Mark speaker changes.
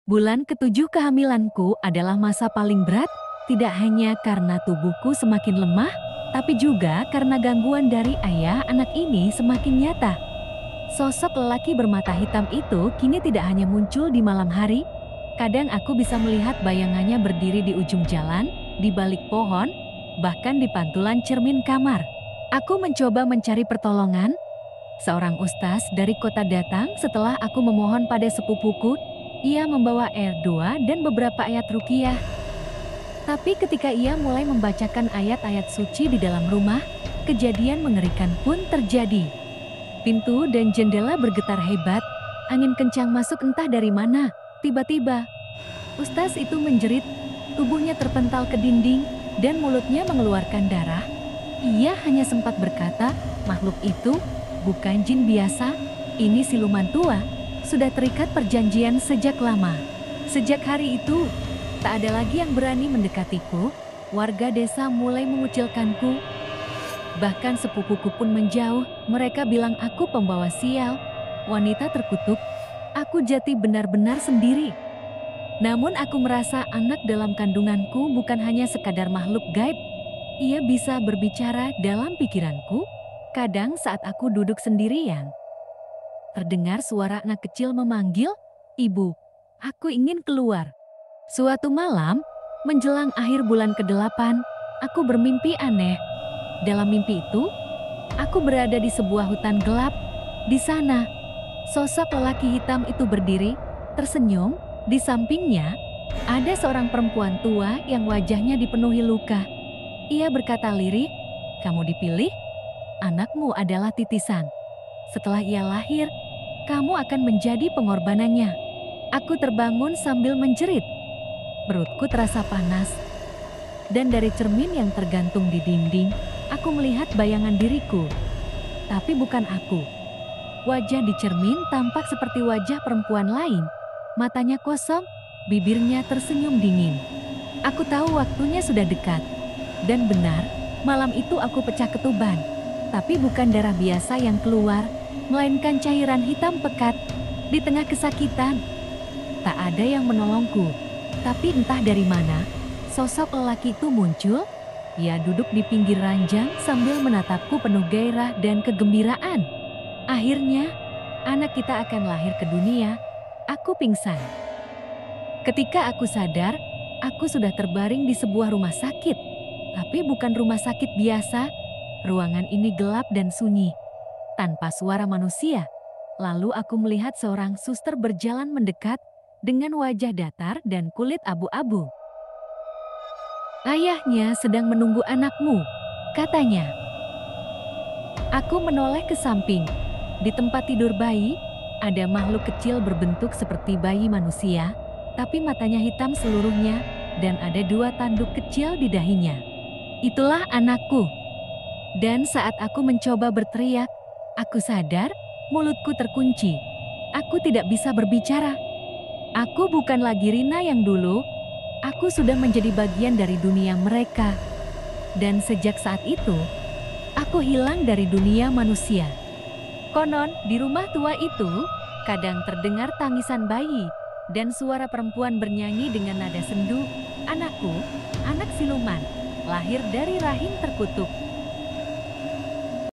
Speaker 1: Bulan ketujuh kehamilanku adalah masa paling berat, tidak hanya karena tubuhku semakin lemah, tapi juga karena gangguan dari ayah anak ini semakin nyata. Sosok lelaki bermata hitam itu kini tidak hanya muncul di malam hari, kadang aku bisa melihat bayangannya berdiri di ujung jalan, di balik pohon, bahkan di pantulan cermin kamar. Aku mencoba mencari pertolongan. Seorang ustaz dari kota datang setelah aku memohon pada sepupuku. Ia membawa air doa dan beberapa ayat ruqyah. Tapi ketika ia mulai membacakan ayat-ayat suci di dalam rumah, kejadian mengerikan pun terjadi. Pintu dan jendela bergetar hebat, angin kencang masuk entah dari mana. Tiba-tiba, ustaz itu menjerit, tubuhnya terpental ke dinding, dan mulutnya mengeluarkan darah. Ia hanya sempat berkata, makhluk itu bukan jin biasa, ini siluman tua. Sudah terikat perjanjian sejak lama. Sejak hari itu, tak ada lagi yang berani mendekatiku. Warga desa mulai mengucilkanku. Bahkan sepupuku pun menjauh. Mereka bilang aku pembawa sial, wanita terkutuk. Aku jati benar-benar sendiri. Namun aku merasa anak dalam kandunganku bukan hanya sekadar makhluk gaib. Ia bisa berbicara dalam pikiranku. Kadang saat aku duduk sendirian, terdengar suara anak kecil memanggil, "Ibu, aku ingin keluar." Suatu malam, menjelang akhir bulan ke-8, aku bermimpi aneh. Dalam mimpi itu, aku berada di sebuah hutan gelap. Di sana, sosok lelaki hitam itu berdiri, tersenyum. Di sampingnya, ada seorang perempuan tua yang wajahnya dipenuhi luka. Ia berkata lirih, "Kamu dipilih, anakmu adalah titisan. Setelah ia lahir, kamu akan menjadi pengorbanannya." Aku terbangun sambil menjerit. Perutku terasa panas. Dan dari cermin yang tergantung di dinding, aku melihat bayangan diriku. Tapi bukan aku. Wajah di cermin tampak seperti wajah perempuan lain. Matanya kosong, bibirnya tersenyum dingin. Aku tahu waktunya sudah dekat. Dan benar, malam itu aku pecah ketuban. Tapi bukan darah biasa yang keluar, melainkan cairan hitam pekat. Di tengah kesakitan, tak ada yang menolongku. Tapi entah dari mana, sosok lelaki itu muncul. Ia duduk di pinggir ranjang sambil menatapku penuh gairah dan kegembiraan. Akhirnya, anak kita akan lahir ke dunia. Aku pingsan. Ketika aku sadar, aku sudah terbaring di sebuah rumah sakit. Tapi bukan rumah sakit biasa. Ruangan ini gelap dan sunyi, tanpa suara manusia. Lalu aku melihat seorang suster berjalan mendekat dengan wajah datar dan kulit abu-abu. "Ayahnya sedang menunggu anakmu," katanya. Aku menoleh ke samping. Di tempat tidur bayi, ada makhluk kecil berbentuk seperti bayi manusia, tapi matanya hitam seluruhnya dan ada 2 tanduk kecil di dahinya. Itulah anakku. Dan saat aku mencoba berteriak, aku sadar mulutku terkunci. Aku tidak bisa berbicara. Aku bukan lagi Rina yang dulu. Aku sudah menjadi bagian dari dunia mereka. Dan sejak saat itu, aku hilang dari dunia manusia. Konon, di rumah tua itu, kadang terdengar tangisan bayi dan suara perempuan bernyanyi dengan nada sendu, "Anakku, anak siluman, lahir dari rahim terkutuk."